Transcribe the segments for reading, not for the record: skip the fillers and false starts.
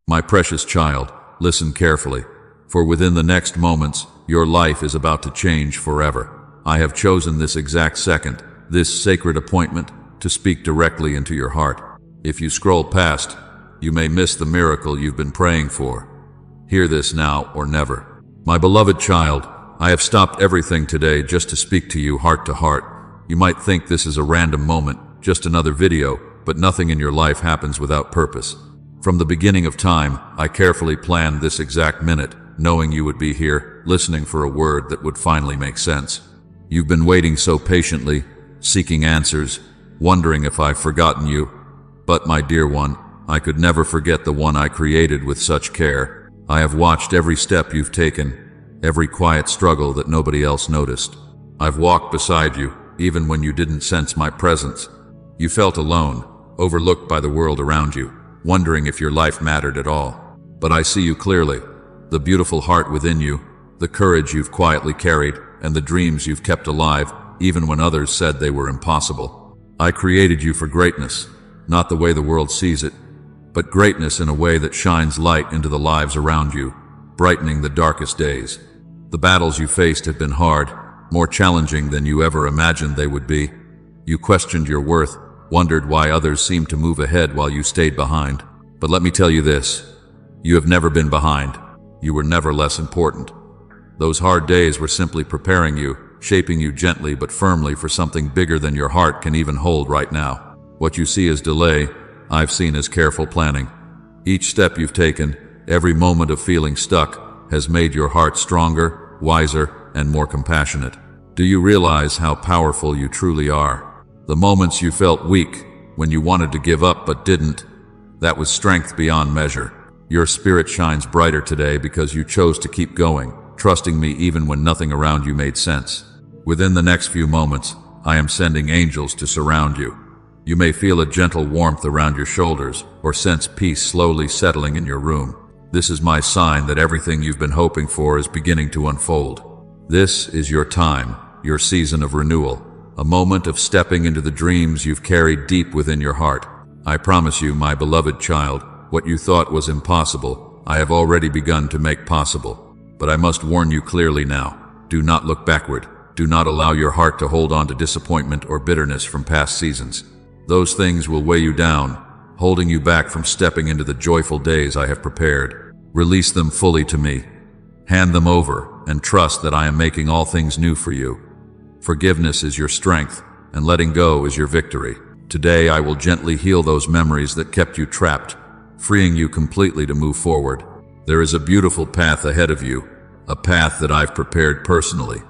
My precious child, listen carefully, for within the next moments, your life is about to change forever. I have chosen this exact second, this sacred appointment, to speak directly into your heart. If you scroll past, you may miss the miracle you've been praying for. Hear this now or never. My beloved child, I have stopped everything today just to speak to you heart to heart. You might think this is a random moment, just another video, but nothing in your life happens without purpose. From the beginning of time, I carefully planned this exact minute, knowing you would be here, listening for a word that would finally make sense. You've been waiting so patiently, seeking answers, wondering if I've forgotten you. But my dear one, I could never forget the one I created with such care. I have watched every step you've taken, every quiet struggle that nobody else noticed. I've walked beside you, even when you didn't sense my presence. You felt alone, overlooked by the world around you, wondering if your life mattered at all. But I see you clearly, the beautiful heart within you, the courage you've quietly carried, and the dreams you've kept alive, even when others said they were impossible. I created you for greatness, not the way the world sees it, but greatness in a way that shines light into the lives around you, brightening the darkest days. The battles you faced have been hard, more challenging than you ever imagined they would be. You questioned your worth, wondered why others seemed to move ahead while you stayed behind. But let me tell you this, you have never been behind. You were never less important. Those hard days were simply preparing you, shaping you gently but firmly for something bigger than your heart can even hold right now. What you see as delay, I've seen as careful planning. Each step you've taken, every moment of feeling stuck, has made your heart stronger, wiser, and more compassionate. Do you realize how powerful you truly are? The moments you felt weak, when you wanted to give up but didn't, that was strength beyond measure. Your spirit shines brighter today because you chose to keep going, trusting me even when nothing around you made sense. Within the next few moments, I am sending angels to surround you. You may feel a gentle warmth around your shoulders or sense peace slowly settling in your room. This is my sign that everything you've been hoping for is beginning to unfold. This is your time, your season of renewal, a moment of stepping into the dreams you've carried deep within your heart. I promise you, my beloved child, what you thought was impossible, I have already begun to make possible. But I must warn you clearly now, do not look backward. Do not allow your heart to hold on to disappointment or bitterness from past seasons. Those things will weigh you down, holding you back from stepping into the joyful days I have prepared. Release them fully to me. Hand them over and trust that I am making all things new for you. Forgiveness is your strength, and letting go is your victory. Today I will gently heal those memories that kept you trapped, freeing you completely to move forward. There is a beautiful path ahead of you, a path that I've prepared personally.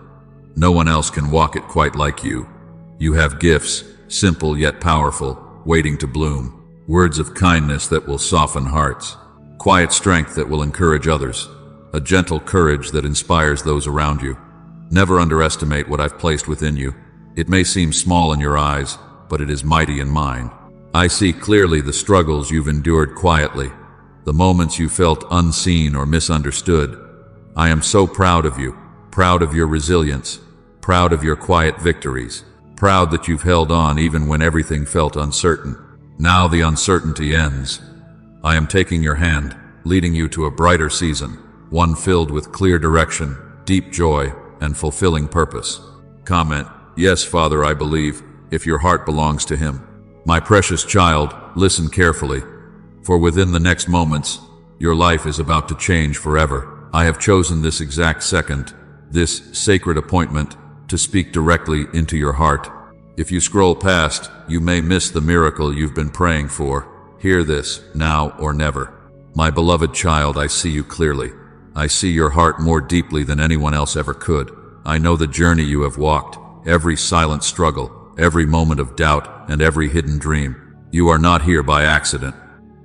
No one else can walk it quite like you. You have gifts, simple yet powerful, waiting to bloom. Words of kindness that will soften hearts. Quiet strength that will encourage others. A gentle courage that inspires those around you. Never underestimate what I've placed within you. It may seem small in your eyes, but it is mighty in mine. I see clearly the struggles you've endured quietly, the moments you felt unseen or misunderstood. I am so proud of you, proud of your resilience, proud of your quiet victories, proud that you've held on even when everything felt uncertain. Now the uncertainty ends. I am taking your hand, leading you to a brighter season, one filled with clear direction, deep joy, and fulfilling purpose. Comment, yes, Father, I believe, if your heart belongs to Him. My precious child, listen carefully, for within the next moments, your life is about to change forever. I have chosen this exact second, this sacred appointment, to speak directly into your heart. If you scroll past, you may miss the miracle you've been praying for. Hear this, now or never. My beloved child, I see you clearly. I see your heart more deeply than anyone else ever could. I know the journey you have walked, every silent struggle, every moment of doubt, and every hidden dream. You are not here by accident.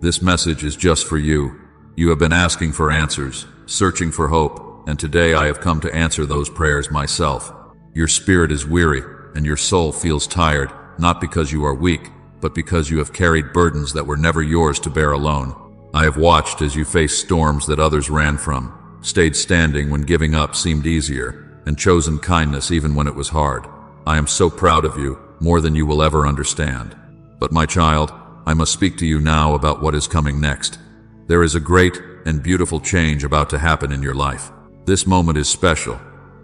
This message is just for you. You have been asking for answers, searching for hope, and today I have come to answer those prayers myself. Your spirit is weary, and your soul feels tired, not because you are weak, but because you have carried burdens that were never yours to bear alone. I have watched as you faced storms that others ran from, stayed standing when giving up seemed easier, and chosen kindness even when it was hard. I am so proud of you, more than you will ever understand. But my child, I must speak to you now about what is coming next. There is a great and beautiful change about to happen in your life. This moment is special,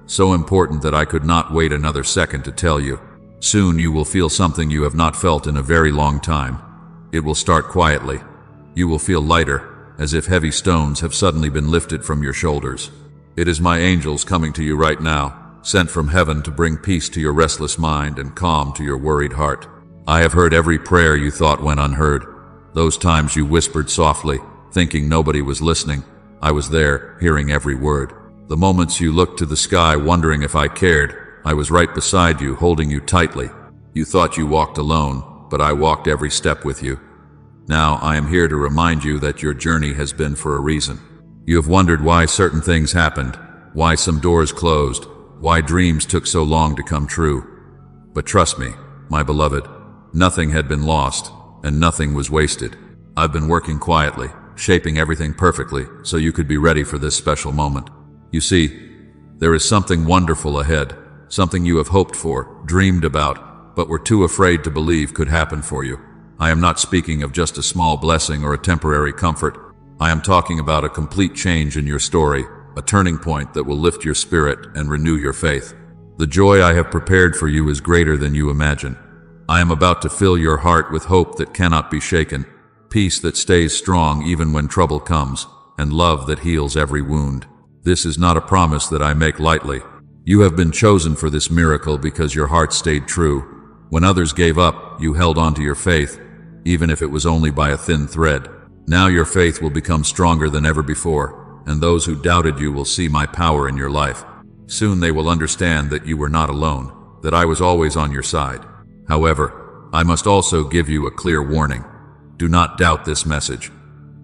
so important that I could not wait another second to tell you. Soon you will feel something you have not felt in a very long time. It will start quietly. You will feel lighter, as if heavy stones have suddenly been lifted from your shoulders. It is my angels coming to you right now, sent from heaven to bring peace to your restless mind and calm to your worried heart. I have heard every prayer you thought went unheard. Those times you whispered softly, thinking nobody was listening. I was there, hearing every word. The moments you looked to the sky wondering if I cared, I was right beside you, holding you tightly. You thought you walked alone, but I walked every step with you. Now I am here to remind you that your journey has been for a reason. You have wondered why certain things happened, why some doors closed, why dreams took so long to come true. But trust me, my beloved, nothing had been lost, and nothing was wasted. I've been working quietly, shaping everything perfectly so you could be ready for this special moment. You see, there is something wonderful ahead, something you have hoped for, dreamed about, but were too afraid to believe could happen for you. I am not speaking of just a small blessing or a temporary comfort. I am talking about a complete change in your story, a turning point that will lift your spirit and renew your faith. The joy I have prepared for you is greater than you imagine. I am about to fill your heart with hope that cannot be shaken, peace that stays strong even when trouble comes, and love that heals every wound. This is not a promise that I make lightly. You have been chosen for this miracle because your heart stayed true. When others gave up, you held on to your faith, even if it was only by a thin thread. Now your faith will become stronger than ever before, and those who doubted you will see my power in your life. Soon they will understand that you were not alone, that I was always on your side. However, I must also give you a clear warning. Do not doubt this message.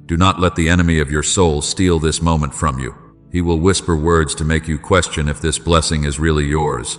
Do not let the enemy of your soul steal this moment from you. He will whisper words to make you question if this blessing is really yours.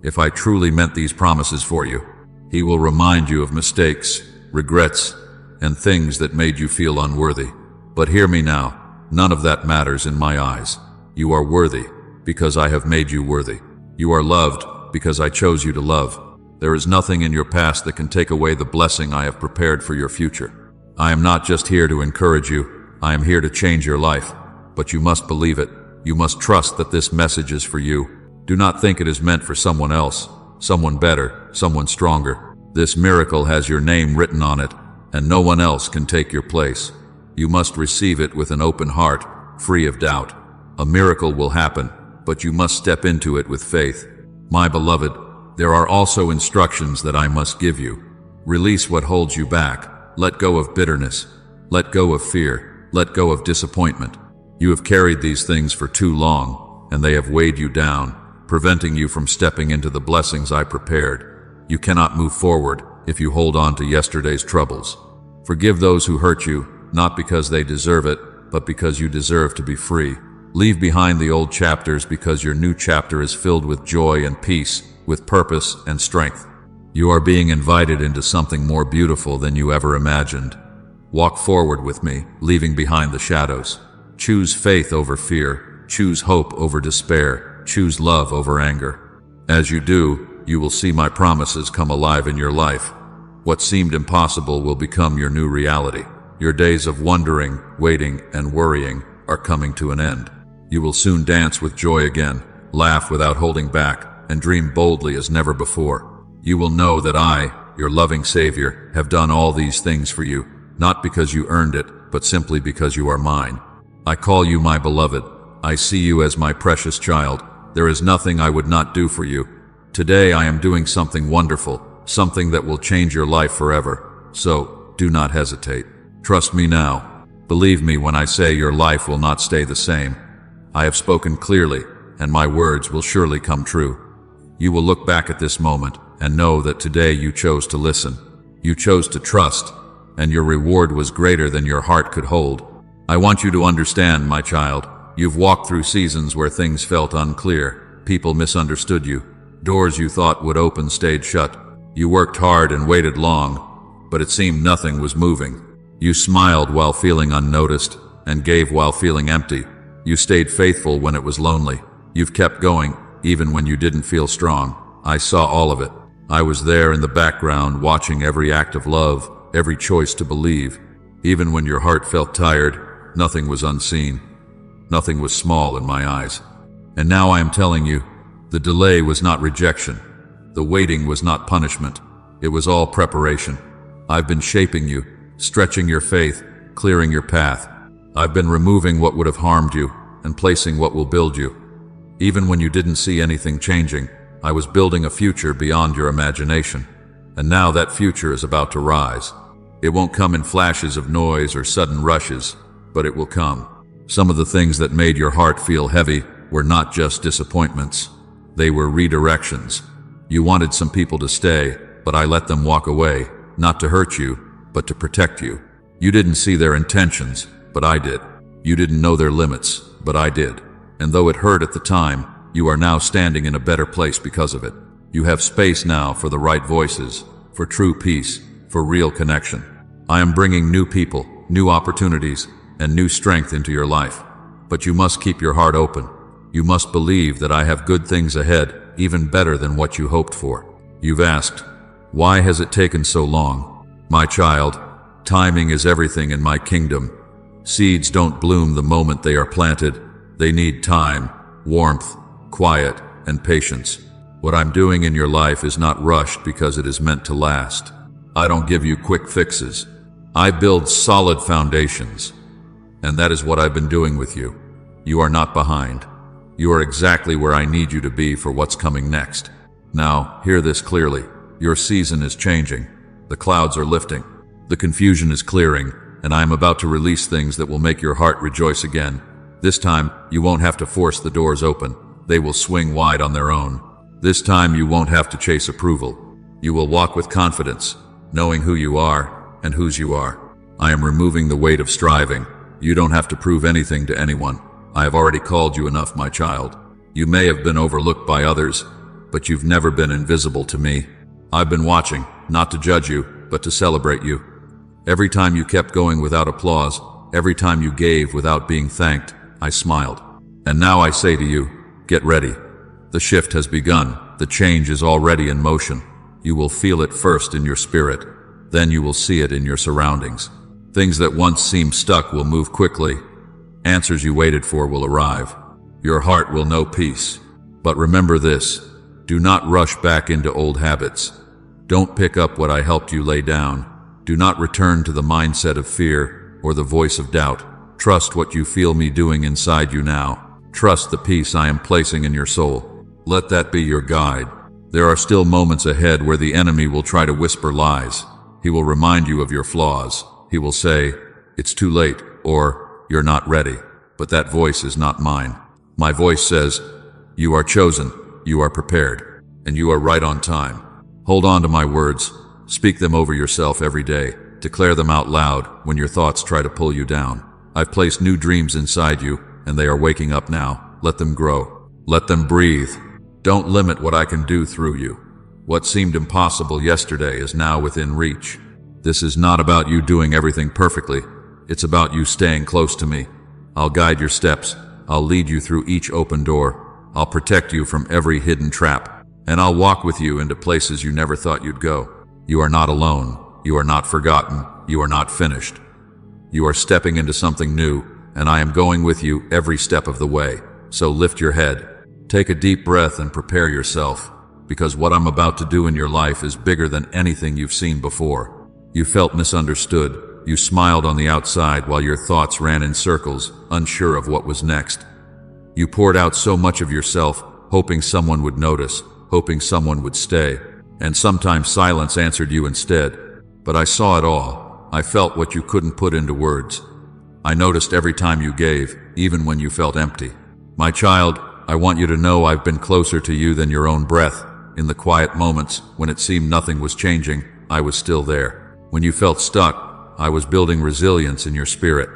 If I truly meant these promises for you, he will remind you of mistakes, regrets, and things that made you feel unworthy. But hear me now, none of that matters in my eyes. You are worthy because I have made you worthy. You are loved because I chose you to love. There is nothing in your past that can take away the blessing I have prepared for your future. I am not just here to encourage you, I am here to change your life. But you must believe it. You must trust that this message is for you. Do not think it is meant for someone else, someone better, someone stronger. This miracle has your name written on it, and no one else can take your place. You must receive it with an open heart, free of doubt. A miracle will happen, but you must step into it with faith. My beloved, there are also instructions that I must give you. Release what holds you back. Let go of bitterness. Let go of fear. Let go of disappointment. You have carried these things for too long, and they have weighed you down, preventing you from stepping into the blessings I prepared. You cannot move forward if you hold on to yesterday's troubles. Forgive those who hurt you, not because they deserve it, but because you deserve to be free. Leave behind the old chapters because your new chapter is filled with joy and peace, with purpose and strength. You are being invited into something more beautiful than you ever imagined. Walk forward with me, leaving behind the shadows. Choose faith over fear. Choose hope over despair. Choose love over anger. As you do, you will see my promises come alive in your life. What seemed impossible will become your new reality. Your days of wondering, waiting, and worrying are coming to an end. You will soon dance with joy again, laugh without holding back, and dream boldly as never before. You will know that I, your loving Savior, have done all these things for you, not because you earned it, but simply because you are mine. I call you my beloved. I see you as my precious child. There is nothing I would not do for you. Today I am doing something wonderful, something that will change your life forever. So, do not hesitate. Trust me now. Believe me when I say your life will not stay the same. I have spoken clearly, and my words will surely come true. You will look back at this moment and know that today you chose to listen. You chose to trust, and your reward was greater than your heart could hold. I want you to understand, my child, you've walked through seasons where things felt unclear. People misunderstood you. Doors you thought would open stayed shut. You worked hard and waited long, but it seemed nothing was moving. You smiled while feeling unnoticed, and gave while feeling empty. You stayed faithful when it was lonely. You've kept going, even when you didn't feel strong. I saw all of it. I was there in the background watching every act of love, every choice to believe. Even when your heart felt tired, nothing was unseen. Nothing was small in my eyes. And now I am telling you, the delay was not rejection. The waiting was not punishment. It was all preparation. I've been shaping you, stretching your faith, clearing your path. I've been removing what would have harmed you and placing what will build you. Even when you didn't see anything changing, I was building a future beyond your imagination. And now that future is about to rise. It won't come in flashes of noise or sudden rushes, but it will come. Some of the things that made your heart feel heavy were not just disappointments. They were redirections. You wanted some people to stay, but I let them walk away, not to hurt you, but to protect you. You didn't see their intentions, but I did. You didn't know their limits, but I did. And though it hurt at the time, you are now standing in a better place because of it. You have space now for the right voices, for true peace, for real connection. I am bringing new people, new opportunities, and new strength into your life. But you must keep your heart open. You must believe that I have good things ahead, even better than what you hoped for. You've asked, why has it taken so long? My child, timing is everything in my kingdom. Seeds don't bloom the moment they are planted. They need time, warmth, quiet, and patience. What I'm doing in your life is not rushed because it is meant to last. I don't give you quick fixes. I build solid foundations. And that is what I've been doing with you. You are not behind. You are exactly where I need you to be for what's coming next. Now, hear this clearly. Your season is changing. The clouds are lifting. The confusion is clearing, and I am about to release things that will make your heart rejoice again. This time, you won't have to force the doors open. They will swing wide on their own. This time, you won't have to chase approval. You will walk with confidence, knowing who you are and whose you are. I am removing the weight of striving. You don't have to prove anything to anyone. I have already called you enough, my child. You may have been overlooked by others, but you've never been invisible to me. I've been watching, not to judge you, but to celebrate you. Every time you kept going without applause, every time you gave without being thanked, I smiled. And now I say to you, get ready. The shift has begun. The change is already in motion. You will feel it first in your spirit. Then you will see it in your surroundings. Things that once seemed stuck will move quickly. Answers you waited for will arrive. Your heart will know peace. But remember this, do not rush back into old habits. Don't pick up what I helped you lay down. Do not return to the mindset of fear or the voice of doubt. Trust what you feel me doing inside you now. Trust the peace I am placing in your soul. Let that be your guide. There are still moments ahead where the enemy will try to whisper lies. He will remind you of your flaws. He will say, it's too late, or you're not ready. But that voice is not mine. My voice says, you are chosen, you are prepared, and you are right on time. Hold on to my words. Speak them over yourself every day. Declare them out loud when your thoughts try to pull you down. I've placed new dreams inside you, and they are waking up now. Let them grow. Let them breathe. Don't limit what I can do through you. What seemed impossible yesterday is now within reach. This is not about you doing everything perfectly. It's about you staying close to me. I'll guide your steps. I'll lead you through each open door. I'll protect you from every hidden trap. And I'll walk with you into places you never thought you'd go. You are not alone. You are not forgotten. You are not finished. You are stepping into something new, and I am going with you every step of the way. So lift your head. Take a deep breath and prepare yourself, because what I'm about to do in your life is bigger than anything you've seen before. You felt misunderstood. You smiled on the outside while your thoughts ran in circles, unsure of what was next. You poured out so much of yourself, hoping someone would notice, hoping someone would stay, and sometimes silence answered you instead. But I saw it all. I felt what you couldn't put into words. I noticed every time you gave, even when you felt empty. My child, I want you to know I've been closer to you than your own breath. In the quiet moments, when it seemed nothing was changing, I was still there. When you felt stuck, I was building resilience in your spirit.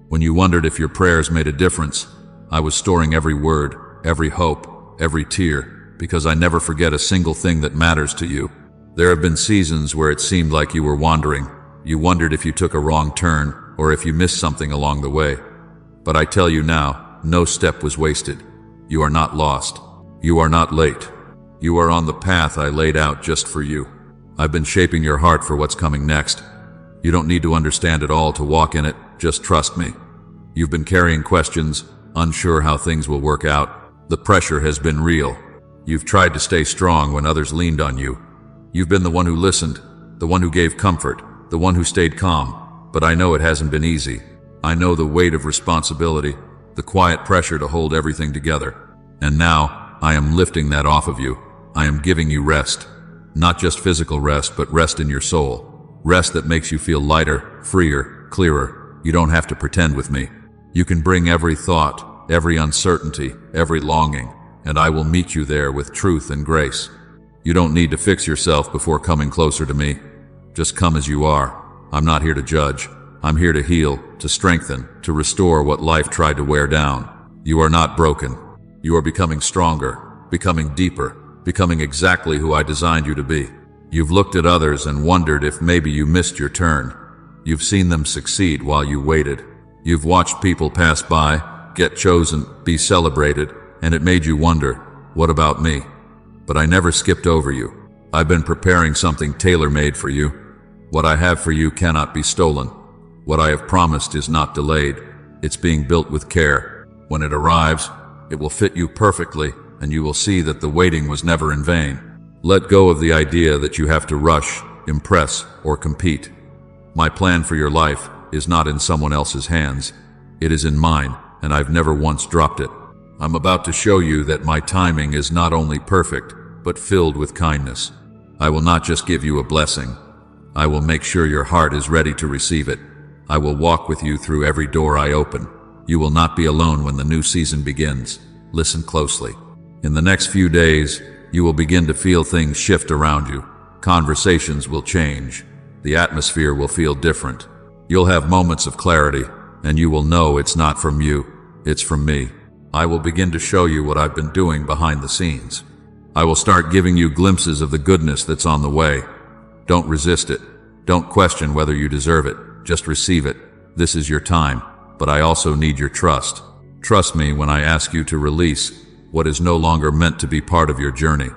When you wondered if your prayers made a difference, I was storing every word, every hope, every tear, because I never forget a single thing that matters to you. There have been seasons where it seemed like you were wandering. You wondered if you took a wrong turn, or if you missed something along the way. But I tell you now, no step was wasted. You are not lost. You are not late. You are on the path I laid out just for you. I've been shaping your heart for what's coming next. You don't need to understand it all to walk in it, just trust me. You've been carrying questions, unsure how things will work out. The pressure has been real. You've tried to stay strong when others leaned on you. You've been the one who listened, the one who gave comfort, the one who stayed calm. But I know it hasn't been easy. I know the weight of responsibility, the quiet pressure to hold everything together. And now, I am lifting that off of you. I am giving you rest. Not just physical rest, but rest in your soul. Rest that makes you feel lighter, freer, clearer. You don't have to pretend with me. You can bring every thought, every uncertainty, every longing, and I will meet you there with truth and grace. You don't need to fix yourself before coming closer to me. Just come as you are. I'm not here to judge. I'm here to heal, to strengthen, to restore what life tried to wear down. You are not broken. You are becoming stronger, becoming deeper, becoming exactly who I designed you to be. You've looked at others and wondered if maybe you missed your turn. You've seen them succeed while you waited. You've watched people pass by, get chosen, be celebrated, and it made you wonder, what about me? But I never skipped over you. I've been preparing something tailor-made for you. What I have for you cannot be stolen. What I have promised is not delayed. It's being built with care. When it arrives, it will fit you perfectly, and you will see that the waiting was never in vain. Let go of the idea that you have to rush, impress, or compete. My plan for your life is not in someone else's hands. It is in mine, and I've never once dropped it. I'm about to show you that my timing is not only perfect, but filled with kindness. I will not just give you a blessing. I will make sure your heart is ready to receive it. I will walk with you through every door I open. You will not be alone when the new season begins. Listen closely. In the next few days, you will begin to feel things shift around you. Conversations will change. The atmosphere will feel different. You'll have moments of clarity, and you will know it's not from you, it's from me. I will begin to show you what I've been doing behind the scenes. I will start giving you glimpses of the goodness that's on the way. Don't resist it. Don't question whether you deserve it. Just receive it. This is your time, but I also need your trust. Trust me when I ask you to release what is no longer meant to be part of your journey.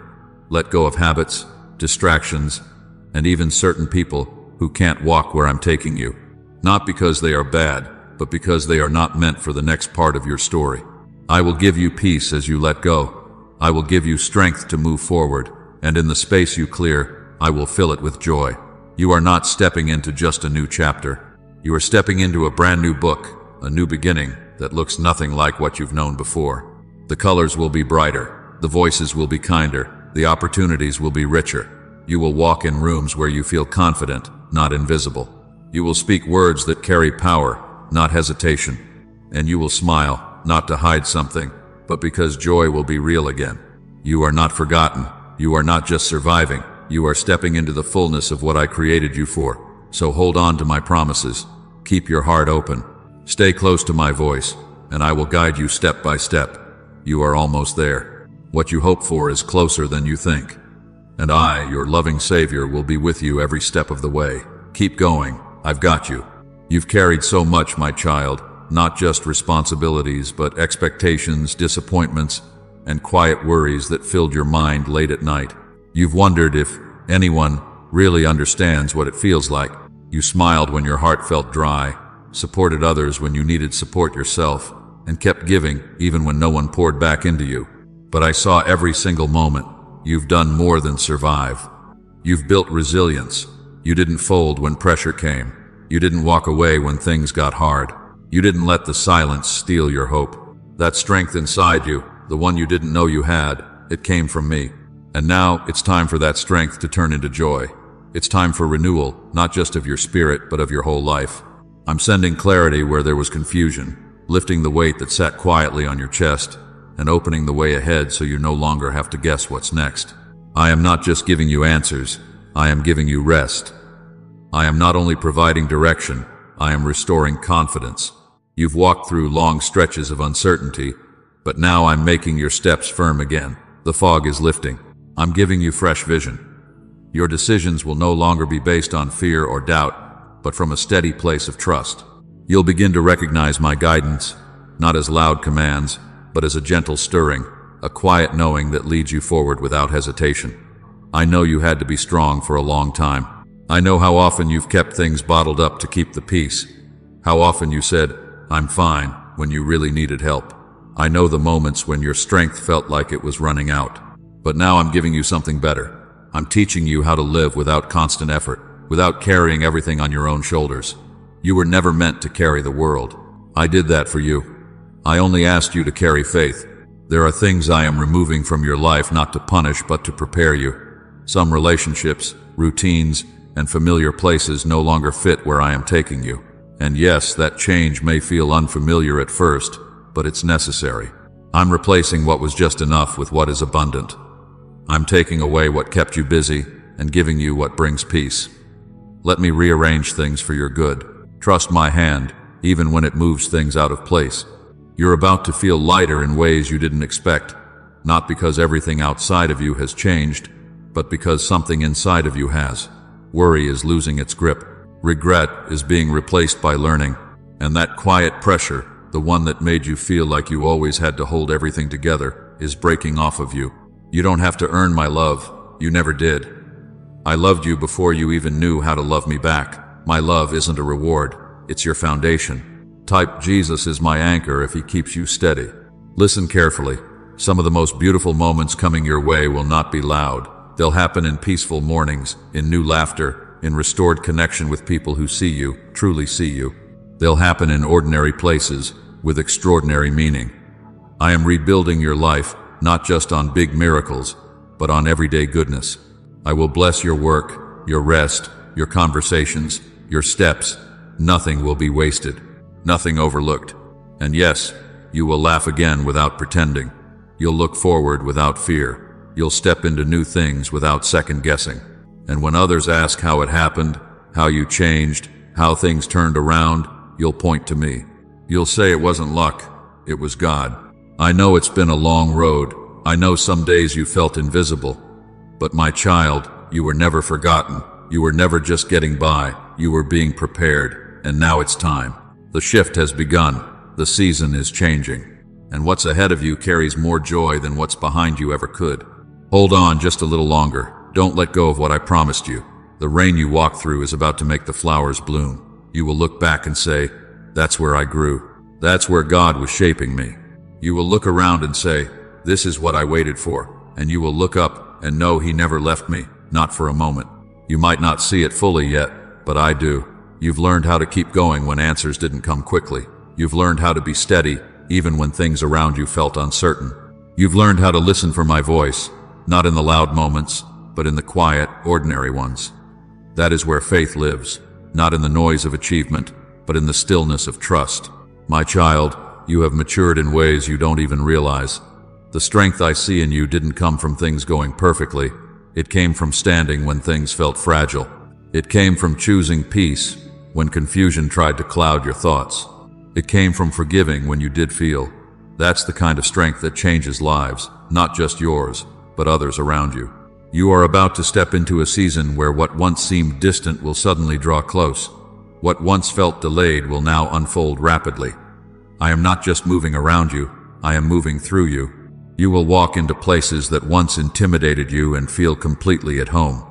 Let go of habits, distractions, and even certain people who can't walk where I'm taking you. Not because they are bad, but because they are not meant for the next part of your story. I will give you peace as you let go. I will give you strength to move forward, and in the space you clear, I will fill it with joy. You are not stepping into just a new chapter. You are stepping into a brand new book, a new beginning that looks nothing like what you've known before. The colors will be brighter, the voices will be kinder, the opportunities will be richer. You will walk in rooms where you feel confident, not invisible. You will speak words that carry power, not hesitation. And you will smile, not to hide something, but because joy will be real again. You are not forgotten. You are not just surviving. You are stepping into the fullness of what I created you for. So hold on to my promises. Keep your heart open. Stay close to my voice, and I will guide you step by step. You are almost there. What you hope for is closer than you think. And I, your loving Savior, will be with you every step of the way. Keep going. I've got you. You've carried so much, my child, not just responsibilities, but expectations, disappointments, and quiet worries that filled your mind late at night. You've wondered if anyone really understands what it feels like. You smiled when your heart felt dry, supported others when you needed support yourself, and kept giving even when no one poured back into you. But I saw every single moment. You've done more than survive. You've built resilience. You didn't fold when pressure came. You didn't walk away when things got hard. You didn't let the silence steal your hope. That strength inside you, the one you didn't know you had, it came from me. And now it's time for that strength to turn into joy. It's time for renewal, not just of your spirit, but of your whole life. I'm sending clarity where there was confusion, lifting the weight that sat quietly on your chest, and opening the way ahead so you no longer have to guess what's next. I am not just giving you answers, I am giving you rest. I am not only providing direction, I am restoring confidence. You've walked through long stretches of uncertainty, but now I'm making your steps firm again. The fog is lifting. I'm giving you fresh vision. Your decisions will no longer be based on fear or doubt, but from a steady place of trust. You'll begin to recognize my guidance, not as loud commands, but as a gentle stirring, a quiet knowing that leads you forward without hesitation. I know you had to be strong for a long time. I know how often you've kept things bottled up to keep the peace. How often you said, "I'm fine," when you really needed help. I know the moments when your strength felt like it was running out. But now I'm giving you something better. I'm teaching you how to live without constant effort, without carrying everything on your own shoulders. You were never meant to carry the world. I did that for you. I only asked you to carry faith. There are things I am removing from your life not to punish but to prepare you. Some relationships, routines, and familiar places no longer fit where I am taking you. And yes, that change may feel unfamiliar at first, but it's necessary. I'm replacing what was just enough with what is abundant. I'm taking away what kept you busy and giving you what brings peace. Let me rearrange things for your good. Trust my hand, even when it moves things out of place. You're about to feel lighter in ways you didn't expect, not because everything outside of you has changed, but because something inside of you has. Worry is losing its grip. Regret is being replaced by learning. And that quiet pressure, the one that made you feel like you always had to hold everything together, is breaking off of you. You don't have to earn my love. You never did. I loved you before you even knew how to love me back. My love isn't a reward. It's your foundation. Type Jesus is my anchor if he keeps you steady. Listen carefully. Some of the most beautiful moments coming your way will not be loud. They'll happen in peaceful mornings, in new laughter, in restored connection with people who see you, truly see you. They'll happen in ordinary places, with extraordinary meaning. I am rebuilding your life, not just on big miracles, but on everyday goodness. I will bless your work, your rest, your conversations, your steps. Nothing will be wasted, nothing overlooked. And yes, you will laugh again without pretending. You'll look forward without fear. You'll step into new things without second guessing. And when others ask how it happened, how you changed, how things turned around, you'll point to me. You'll say it wasn't luck, it was God. I know it's been a long road. I know some days you felt invisible. But my child, you were never forgotten. You were never just getting by. You were being prepared. And now it's time. The shift has begun. The season is changing. And what's ahead of you carries more joy than what's behind you ever could. Hold on just a little longer. Don't let go of what I promised you. The rain you walk through is about to make the flowers bloom. You will look back and say, that's where I grew. That's where God was shaping me. You will look around and say, this is what I waited for. And you will look up and know he never left me, not for a moment. You might not see it fully yet, but I do. You've learned how to keep going when answers didn't come quickly. You've learned how to be steady, even when things around you felt uncertain. You've learned how to listen for my voice, not in the loud moments, but in the quiet, ordinary ones. That is where faith lives, not in the noise of achievement, but in the stillness of trust. My child, you have matured in ways you don't even realize. The strength I see in you didn't come from things going perfectly. It came from standing when things felt fragile. It came from choosing peace when confusion tried to cloud your thoughts. It came from forgiving when you did feel. That's the kind of strength that changes lives, not just yours, but others around you. You are about to step into a season where what once seemed distant will suddenly draw close. What once felt delayed will now unfold rapidly. I am not just moving around you, I am moving through you. You will walk into places that once intimidated you and feel completely at home.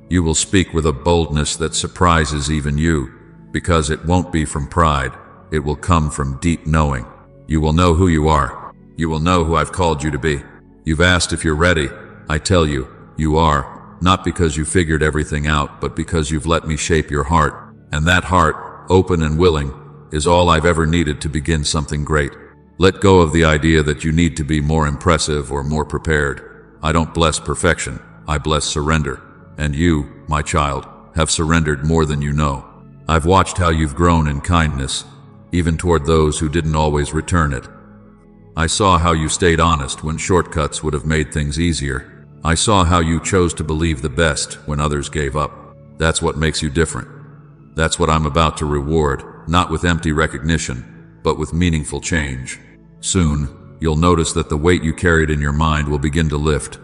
You will speak with a boldness that surprises even you, because it won't be from pride, it will come from deep knowing. You will know who you are. You will know who I've called you to be. You've asked if you're ready. I tell you, you are, not because you figured everything out, but because you've let me shape your heart. And that heart, open and willing, is all I've ever needed to begin something great. Let go of the idea that you need to be more impressive or more prepared. I don't bless perfection, I bless surrender. And you, my child, have surrendered more than you know. I've watched how you've grown in kindness, even toward those who didn't always return it. I saw how you stayed honest when shortcuts would have made things easier. I saw how you chose to believe the best when others gave up. That's what makes you different. That's what I'm about to reward, not with empty recognition, but with meaningful change. Soon, you'll notice that the weight you carried in your mind will begin to lift.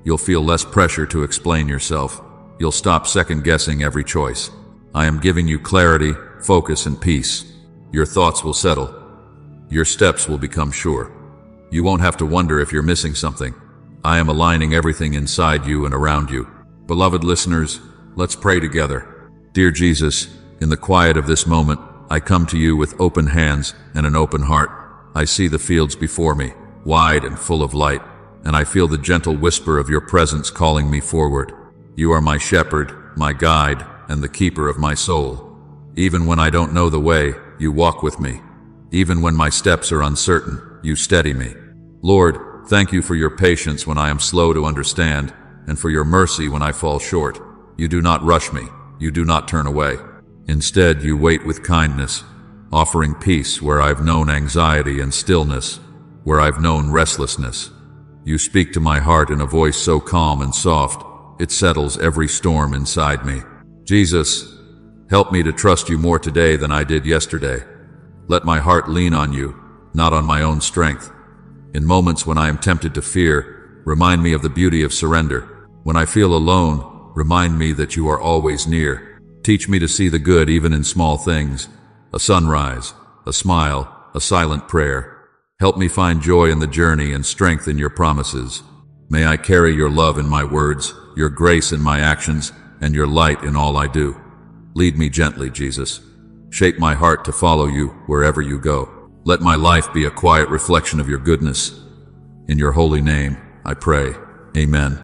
You'll feel less pressure to explain yourself. You'll stop second-guessing every choice. I am giving you clarity, focus, and peace. Your thoughts will settle. Your steps will become sure. You won't have to wonder if you're missing something. I am aligning everything inside you and around you. Beloved listeners, let's pray together. Dear Jesus, in the quiet of this moment, I come to you with open hands and an open heart. I see the fields before me, wide and full of light, and I feel the gentle whisper of your presence calling me forward. You are my shepherd, my guide, and the keeper of my soul. Even when I don't know the way, you walk with me. Even when my steps are uncertain, you steady me. Lord, thank you for your patience when I am slow to understand, and for your mercy when I fall short. You do not rush me. You do not turn away. Instead, you wait with kindness, offering peace where I've known anxiety and stillness, where I've known restlessness. You speak to my heart in a voice so calm and soft, it settles every storm inside me. Jesus, help me to trust you more today than I did yesterday. Let my heart lean on you, not on my own strength. In moments when I am tempted to fear, remind me of the beauty of surrender. When I feel alone, remind me that you are always near. Teach me to see the good even in small things, a sunrise, a smile, a silent prayer. Help me find joy in the journey and strength in your promises. May I carry your love in my words, your grace in my actions, and your light in all I do. Lead me gently, Jesus. Shape my heart to follow you wherever you go. Let my life be a quiet reflection of your goodness. In your holy name, I pray. Amen.